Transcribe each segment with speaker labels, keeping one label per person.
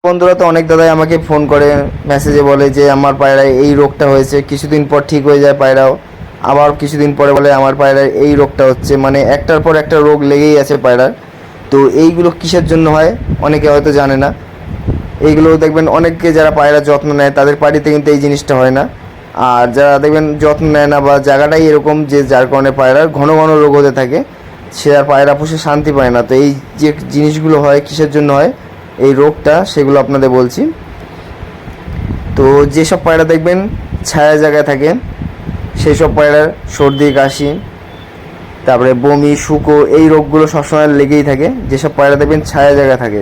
Speaker 1: বন্ধুরা তো অনেক দাদাই আমাকে ফোন করে মেসেজে বলে যে আমার পায়রায় এই রোগটা হয়েছে, কিছুদিন পর ঠিক হয়ে যায় পায়রাও, আবার কিছুদিন পরে বলে আমার পায়রায় এই রোগটা হচ্ছে, মানে একটার পর একটা রোগ লেগেই আছে পায়রার। তো এইগুলো কিসের জন্য হয় অনেকে হয়তো জানে না। এইগুলো দেখবেন অনেকে যারা পায়রার যত্ন নেয় তাদের বাড়িতে কিন্তু এই জিনিসটা হয় না। আর যারা দেখবেন যত্ন নেয় না বা জায়গাটাই এরকম যে যার কারণে পায়রার ঘন ঘন রোগ হতে থাকে, সে আর পায়রা পুষে শান্তি পায় না। তো এই যে জিনিসগুলো হয় কিসের জন্য হয় এই রোগটা, সেগুলো আপনাদের বলছি। তো যেসব পায়রা দেখবেন ছায়া জায়গায় থাকে সেই সব পায়রার সর্দি কাশি, তারপরে বমি শুকো এই রোগগুলো সবসময় লেগেই থাকে। যেসব পায়রা দেখবেন ছায়া জায়গা থাকে,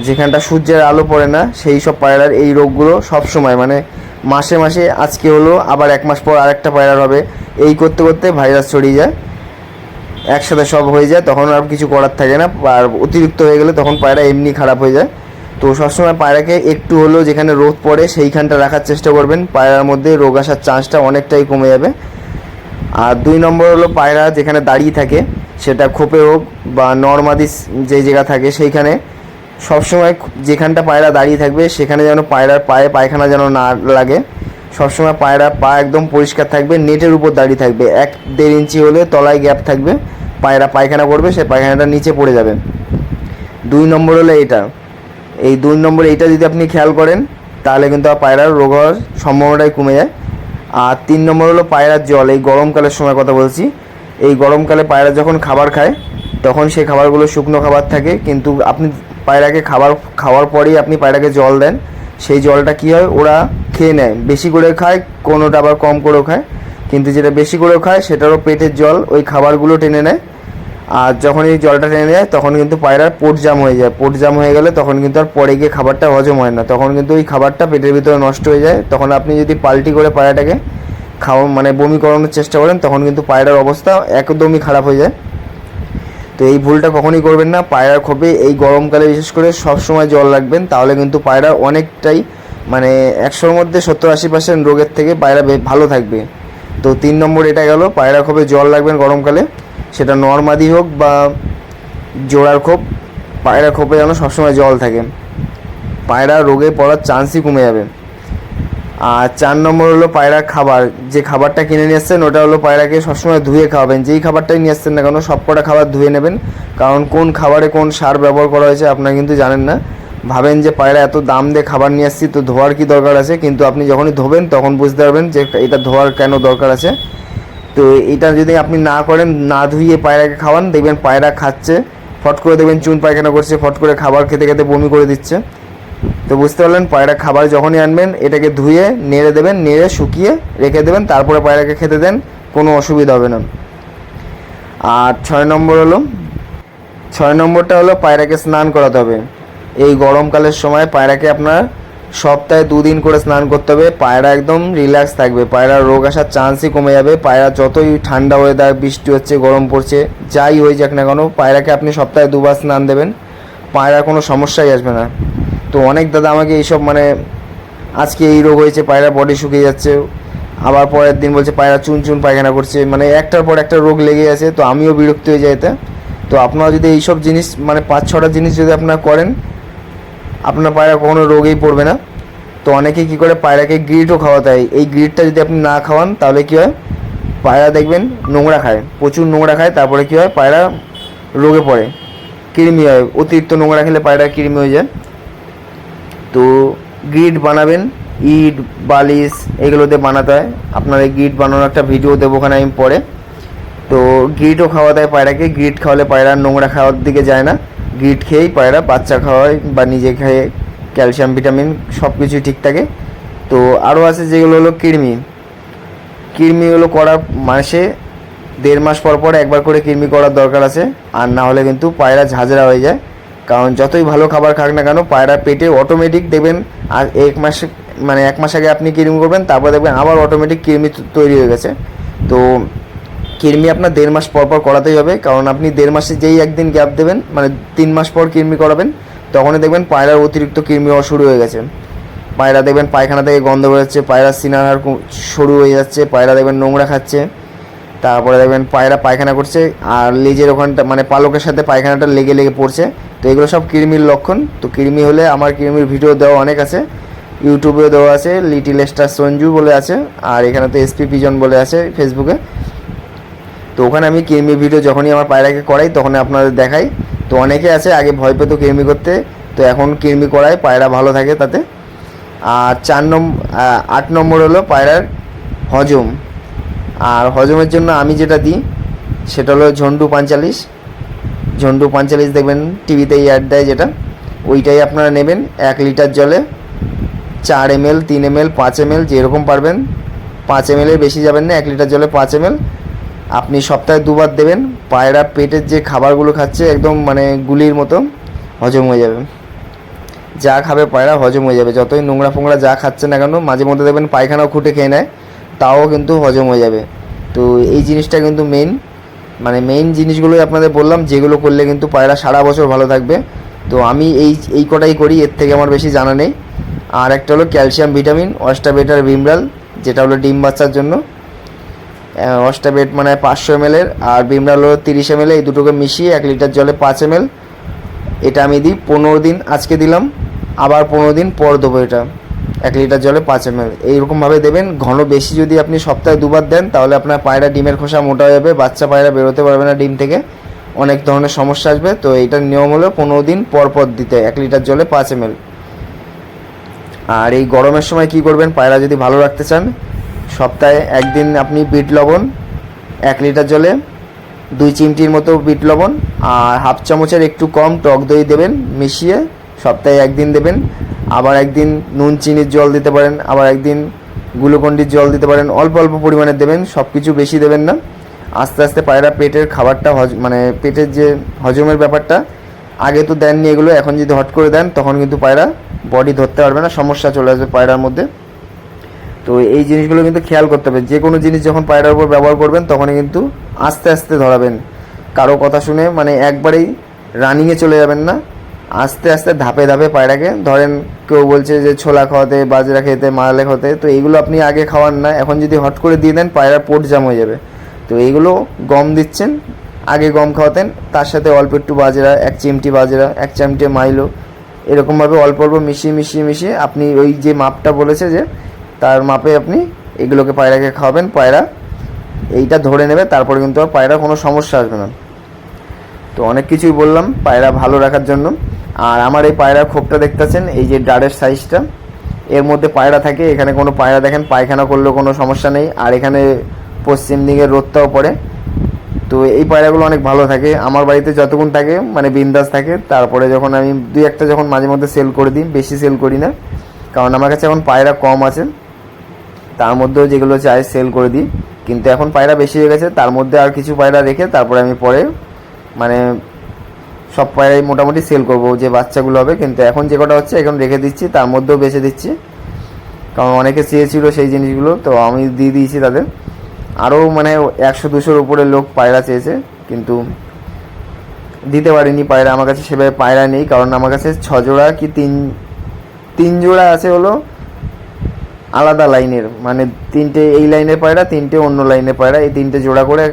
Speaker 1: যেখানটা সূর্যের আলো পড়ে না, সেই সব পায়রার এই রোগগুলো সব সময়, মানে মাসে মাসে আজকে হলো আবার এক মাস পর আরেকটা পায়রার হবে, এই করতে করতে ভাইরাস ছড়িয়ে যায়, একসাথে সব হয়ে যায়, তখন আর কিছু করার থাকে না। আর অতিরিক্ত হয়ে গেলে তখন পায়রা এমনি খারাপ হয়ে যায়। তো সবসময় পায়রাকে একটু হলেও যেখানে রোদ পড়ে সেইখানটা রাখার চেষ্টা করবেন, পায়রার মধ্যে রোগ আসার চান্সটা অনেকটাই কমে যাবে। আর 2 নম্বর হলো পায়রা যেখানে দাঁড়িয়ে থাকে, সেটা খোপে হোক বা নর্মাদি যে জায়গা থাকে সেইখানে সবসময় যেখানটা পায়রা দাঁড়িয়ে থাকবে সেখানে যেন পায়রার পায়ে পায়খানা যেন না লাগে। সবসময় পায়রা পা একদম পরিষ্কার থাকবে, নেটের উপর দাঁড়িয়ে থাকবে, 1-1.5 ইঞ্চি হলে তলায় গ্যাপ থাকবে, পায়রা পায়খানা করবে, সে পায়খানাটা নিচে পড়ে যাবে। 2 নম্বর হলো এইটা, এই 2 নম্বর এইটা যদি আপনি খেয়াল করেন তাহলে কিন্তু পায়রার রোগ হওয়ার সম্ভাবনাটাই কমে যায়। আর 3 নম্বর হলো পায়রার জল। এই গরমকালের সময় কথা বলছি, এই গরমকালে পায়রা যখন খাবার খায় তখন সেই খাবারগুলো শুকনো খাবার থাকে, কিন্তু আপনি পায়রাকে খাওয়ার পরেই আপনি পায়রাকে জল দেন, সেই জলটা কী হয় ওরা খেয়ে নেয়, বেশি করে খায়, কোনোটা আবার কম করেও খায়, কিন্তু যেটা বেশি করেও খায় সেটারও পেটের জল ওই খাবারগুলো টেনে নেয়। আর যখন এই জলটা টেনে নেয় তখন কিন্তু পায়রার পোট জাম হয়ে যায়, পোট জাম হয়ে গেলে তখন কিন্তু আর পরে গিয়ে খাবারটা হজম হয় না, তখন কিন্তু ওই খাবারটা পেটের ভিতরে নষ্ট হয়ে যায়। তখন আপনি যদি পাল্টি করে পায়রাটাকে মানে বমি করানোর চেষ্টা করেন তখন কিন্তু পায়রার অবস্থা একদমই খারাপ হয়ে যায়। তো এই ভুলটা কখনই করবেন না। পায়রার খোপে এই গরমকালে বিশেষ করে সব সময় জল রাখবেন, তাহলে কিন্তু পায়রা অনেকটাই, মানে 100-র মধ্যে 70-80% রোগের থেকে পায়রা ভালো থাকবে। তো 3 নম্বর এটা গেল, পায়রা খোপে জল রাখবেন গরমকালে, সেটা নর্মাদি হোক বা জোড়ার খোপ, পায়রা খোপে যেন সবসময় জল থাকে, পায়রা রোগে পড়ার চান্সই কমে যাবে। আর 4 নম্বর হলো পায়রার খাবার। যে খাবারটা কিনে নিয়ে আসছেন ওটা হলো পায়রাকে সবসময় ধুয়ে খাওয়াবেন, যেই খাবারটাই নিয়ে আসছেন না কেন সব কটা খাবার ধুয়ে নেবেন, কারণ কোন খাবারে কোন সার ব্যবহার করা হয়েছে আপনারা কিন্তু জানেন না। ভাবেন যে পায়রা এত দাম দিয়ে খাবার নিয়ে আসছি তো ধোয়ার কী দরকার আছে, কিন্তু আপনি যখনই ধোবেন তখন বুঝতে পারবেন যে এটা ধোয়ার কেন দরকার আছে। তো এটা যদি আপনি না করেন, না ধুয়ে পায়রাকে খাওয়ান, দেখবেন পায়রা খাচ্ছে, ফট করে দেখবেন চুন পায়খানা করছে, ফট করে খাবার খেতে খেতে বমি করে দিচ্ছে। তো বুঝতে পারলেন, পায়রা খাবার যখনই আনবেন এটাকে ধুয়ে নেড়ে দেবেন, নেড়ে শুকিয়ে রেখে দেবেন, তারপরে পায়রাকে খেতে দেন, কোনো অসুবিধা হবে না। আর 6 নম্বরটা হলো পায়রাকে স্নান করাতে হবে। এই গরমকালের সময় পায়রাকে আপনার সপ্তাহে 2 দিন করে স্নান করতে হবে, পায়রা একদম রিল্যাক্স থাকবে, পায়রার রোগ আসার চান্সই কমে যাবে। পায়রা যতই ঠান্ডা ওয়েদার, বৃষ্টি হচ্ছে, গরম পড়ছে, যাই হয়ে যাক না কেন, পায়রাকে আপনি সপ্তাহে 2 বার স্নান দেবেন, পায়রার কোনো সমস্যাই আসবে না। তো অনেক দাদা আমাকে এইসব, মানে আজকে এই রোগ হয়েছে, পায়রা বডি শুকিয়ে যাচ্ছে, আবার পরের দিন বলছে পায়রা চুন চুন পায়খানা করছে, মানে একটার পর একটা রোগ লেগে আছে। তো আমিও বিরক্ত হয়ে যাই এতে। তো আপনারা যদি এইসব জিনিস, মানে 5-6টা জিনিস যদি আপনারা করেন, আপনার পায়রা কখনো রোগেই পড়বে না। তো অনেকে কী করে, পায়রাকে গ্রিটও খাওয়াতে হয়, এই গ্রিটটা যদি আপনি না খাওয়ান তাহলে কী হয়, পায়রা দেখবেন নোংরা খায়, প্রচুর নোংরা খায়, তারপরে কী হয় পায়রা রোগে পড়ে, কৃমি হয়, অতিরিক্ত নোংরা খেলে পায়রা কৃমি হয়ে যায়। তো গ্রিড বানাবেন, ইট বালিশ এগুলোতে বানাতে হয়, আপনার এই গ্রিড বানানোর একটা ভিডিও দেবো ওখানে আমি পরে। তো গ্রিটও খাওয়াতে হয় পায়রাকে, গ্রিট খাওয়ালে পায়রা নোংরা খাওয়ার দিকে যায় না, গ্রিট খেয়েই পায়রা বাচ্চা খাওয়ায় বা নিজে খেয়ে, ক্যালসিয়াম ভিটামিন সব কিছুই ঠিক থাকে। তো আরও আছে যেগুলো হলো কৃমি। কৃমি হলো করার মাসে 1.5 মাস পর পর একবার করে কৃমি করার দরকার আছে, আর না হলে কিন্তু পায়রা ঝাঁঝরা হয়ে যায়। কারণ যতই ভালো খাবার খাক না কেন পায়রার পেটে অটোমেটিক দেখবেন, আর 1 মাস আগে আপনি কৃমি করবেন, তারপর দেখবেন আবার অটোমেটিক কৃমি তৈরি হয়ে গেছে। তো কৃমি আপনার 1.5 মাস পর পর করাতেই হবে, কারণ আপনি 1.5 মাসে যেই একদিন গ্যাপ দেবেন, মানে 3 মাস পর কৃমি করাবেন, তখনই দেখবেন পায়রার অতিরিক্ত কৃমি হওয়া শুরু হয়ে গেছে। পায়রা দেখবেন পায়খানা থেকে গন্ধ বেরোচ্ছে, পায়রার সিনার শুরু হয়ে যাচ্ছে, পায়রা দেখবেন নোংরা খাচ্ছে, তারপরে দেখবেন পায়রা পায়খানা করছে আর লেজের ওখানটা, মানে পালকের সাথে পায়খানাটা লেগে লেগে পড়ছে, তো এগুলো সব কৃমির লক্ষণ। তো কৃমি হলে আমার কৃমির ভিডিও দেওয়া অনেক আছে, ইউটিউবেও দেওয়া আছে, লিটিল স্টার সঞ্জু বলে আছে, আর এখানে তো এসপি পিজন বলে আছে ফেসবুকে। তো ওখানে আমি কৃমি ভিডিও যখনই আমার পায়রাকে করাই তখন আপনাদের দেখাই। তো অনেকে আছে আগে ভয় পেতো কৃমি করতে, তো এখন কৃমি করায় পায়রা ভালো থাকে তাতে। আর 8 নম্বর হলো পায়রার হজম। আর হজমের জন্য আমি যেটা দিই সেটা হলো ঝন্ডু 45। ঝন্ডু 45 দেখবেন টিভিতে অ্যাড দেয় যেটা, ওইটাই আপনারা নেবেন। 1 লিটার জলে 4 ml, 3 ml, 5 ml যেরকম পারবেন। 5 ml এর বেশি যাবেন না, 1 লিটার জলে 5 ml। আপনি সপ্তাহে 2 বার দেবেন। পায়রা পেটের যে খাবারগুলো খাচ্ছে একদম মানে গুলির মতো হজম হয়ে যাবে। যা খাবে পায়রা হজম হয়ে যাবে, যতই নোংরা ফোংরা যা খাচ্ছে না কেন, মাঝে মধ্যে দেখবেন পায়খানাও খুঁটে খেয়ে নেয়, তাও কিন্তু হজম হয়ে যাবে। তো এই জিনিসটা কিন্তু মেইন জিনিসগুলোই আপনাদের বললাম, যেগুলো করলে কিন্তু পায়রা সারা বছর ভালো থাকবে। তো আমি এই কটাই করি, এর থেকে আমার বেশি জানা নেই। আর একটা হলো ক্যালসিয়াম ভিটামিন অস্টাবেট আর ভিমরাল, যেটা হলো ডিম বাচ্চার জন্য। অস্টাবেট মানে 500 ml আর ভিমরাল হলো 30 ml, এই দুটোকে মিশিয়ে 1 লিটার জলে 5 ml। এটা আমি দিই 15 দিন, আজকে দিলাম, আবার 15 দিন পর দেবো। এটা 1 লিটার জলে 5 ml এইরকমভাবে দেবেন। ঘন বেশি যদি আপনি সপ্তাহে 2 বার দেন তাহলে আপনার পায়রা ডিমের খোসা মোটা হয়ে যাবে, বাচ্চা পায়রা বেরোতে পারবে না ডিম থেকে, অনেক ধরনের সমস্যা আসবে। তো এইটার নিয়ম হলো 15 দিন পর পর দিতে 1 লিটার জলে 5 ml। আর এই গরমের সময় কি করবেন, পায়রা যদি ভালো রাখতে চান, সপ্তাহে 1 দিন আপনি বিট লবণ 1 লিটার জলে 2 চিমটির মতো বিট লবণ আর হাফ চামচের একটু কম টক দই দেবেন, মিশিয়ে সপ্তাহে 1 দিন দেবেন। আবার 1 দিন নুন চিনির জল দিতে পারেন, আবার 1 দিন গ্লুকন্ডির জল দিতে পারেন। অল্প অল্প পরিমাণে দেবেন, সব কিছু বেশি দেবেন না। আস্তে আস্তে পায়রা পেটের খাবারটা মানে পেটের যে হজমের ব্যাপারটা, আগে তো দেননি এগুলো, এখন যদি হট করে দেন তখন কিন্তু পায়রা বডি ধরতে পারবে না, সমস্যা চলে আসবে পায়রার মধ্যে। তো এই জিনিসগুলো কিন্তু খেয়াল করতে হবে। যে কোনো জিনিস যখন পায়রার উপর ব্যবহার করবেন তখনই কিন্তু আস্তে আস্তে ধরাবেন, কারো কথা শুনে মানে একবারেই রানিংয়ে চলে যাবেন না, আস্তে আস্তে ধাপে ধাপে পায়রাকে ধরেন। কেউ বলছে যে ছোলা খাওয়াতে, বাজরা খেতে, মারালে খাওয়াতে, তো এইগুলো আপনি আগে খাওয়ান না, এখন যদি হট করে দিয়ে দেন পায়রার পোট জাম হয়ে যাবে। তো এইগুলো গম দিচ্ছেন, আগে গম খাওয়াতেন, তার সাথে অল্প একটু বাজরা, 1 চিমটি বাজরা, 1 চিমটি মাইলো, এরকমভাবে অল্প অল্প মিশিয়ে আপনি ওই যে মাপটা বলেছে যে তার মাপে আপনি এগুলোকে পায়রাকে খাওয়াবেন। পায়রা এইটা ধরে নেবে, তারপরে কিন্তু আর পায়রা কোনো সমস্যা আসবে না। তো অনেক কিছুই বললাম পায়রা ভালো রাখার জন্য। আর আমার এই পায়রার খোপটা দেখতেছেন, এই যে ডাড়ের সাইজটা, এর মধ্যে পায়রা থাকে। এখানে কোনো পায়রা দেখেন পায়খানা করলেও কোনো সমস্যা নেই, আর এখানে পশ্চিম দিকের রোদটাও পড়ে। তো এই পায়রাগুলো অনেক ভালো থাকে আমার বাড়িতে, যতক্ষণ থাকে মানে বিন্দাস থাকে। তারপরে যখন আমি 2-1টা যখন মাঝে মধ্যে সেল করে দিই, বেশি সেল করি না, কারণ আমার কাছে এখন পায়রা কম আছে, তার মধ্যেও যেগুলো চাই সেল করে দিই। কিন্তু এখন পায়রা বেশি হয়ে গেছে, তার মধ্যে আর কিছু পায়রা রেখে তারপরে আমি পরে মানে সব পায়রাই মোটামুটি সেল করব, যে বাচ্চাগুলো হবে। কিন্তু এখন যে কটা হচ্ছে এখন রেখে দিচ্ছি, তার মধ্যেও বেছে দিচ্ছি, কারণ অনেকে চেয়েছিল সেই জিনিসগুলো, তো আমি দিয়ে দিয়েছি তাদের। আরও মানে 100-200-র উপরে লোক পায়রা চেয়েছে, কিন্তু দিতে পারিনি পায়রা। আমার কাছে সেভাবে পায়রা নেই, কারণ আমার কাছে 6 জোড়া কি 3 জোড়া আছে হলো আলাদা লাইনের, মানে 3টে এই লাইনের পায়রা, 3টে অন্য লাইনের পায়রা, এই 3টে জোড়া করে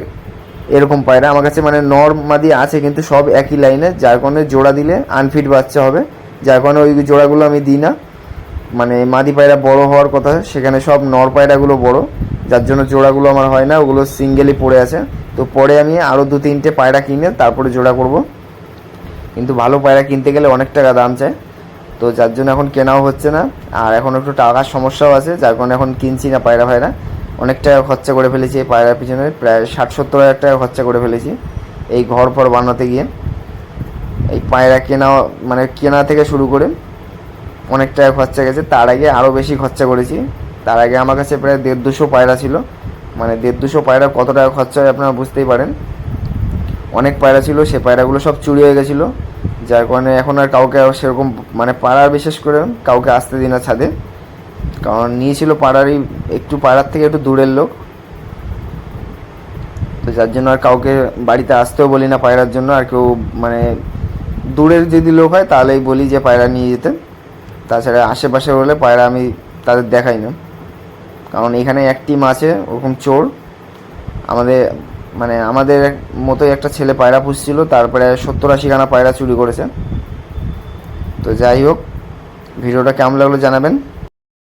Speaker 1: এরকম পায়রা আমার কাছে মানে নর মাদি আছে, কিন্তু সব একই লাইনে, যার কারণে জোড়া দিলে আনফিট বাচ্চা হবে, যার কারণে ওই জোড়াগুলো আমি দিই না। মানে মাদি পায়রা বড় হওয়ার কথা, সেখানে সব নর পায়রাগুলো বড়, যার জন্য জোড়াগুলো আমার হয় না, ওগুলো সিঙ্গেলই পড়ে আছে। তো পরে আমি আরও 2-3টে পায়রা কিনে তারপরে জোড়া করব, কিন্তু ভালো পায়রা কিনতে গেলে অনেক টাকা দাম চায়, তো যার জন্য এখন কেনাও হচ্ছে না। আর এখন একটু টাকার সমস্যাও আছে, যার কারণে এখন কিনছি না পায়রা। অনেক টাকা খরচা করে ফেলেছি এই পায়রার পিছনে, প্রায় 60-70 হাজার টাকা খরচা করে ফেলেছি এই ঘর ফর বানাতে গিয়ে। এই পায়রা কেনা থেকে শুরু করে অনেক টাকা খরচা গেছে। তার আগে আরও বেশি খরচা করেছি। তার আগে আমার কাছে প্রায় 150-200 পায়রা ছিল, মানে 150-200 পায়রা কত টাকা খরচা হয় আপনারা বুঝতেই পারেন। অনেক পায়রা ছিল, সে পায়রাগুলো সব চুরি হয়ে গেছিলো, যার কারণে এখন আর কাউকে সেরকম মানে পাড়ার বিশেষ করে কাউকে আসতে দিই না ছাদে, কারণ নিয়েছিল পাড়ারই একটু, পাড়ার থেকে একটু দূরের লোক, তো যার জন্য আর কাউকে বাড়িতে আসতেও বলি না পায়রার জন্য। আর কেউ মানে দূরের যদি লোক হয় তাহলেই বলি যে পায়রা নিয়ে যেতে, তাছাড়া আশেপাশে হলে পায়রা আমি তাদের দেখাই না, কারণ এখানে এক টিম আছে ওরকম চোর। আমাদের মতোই একটা ছেলে পায়রা পুষছিল, তারপরে 70-80 খানা পায়রা চুরি করেছে। তো যাই হোক, ভিডিওটা কেমন লাগলো জানাবেন।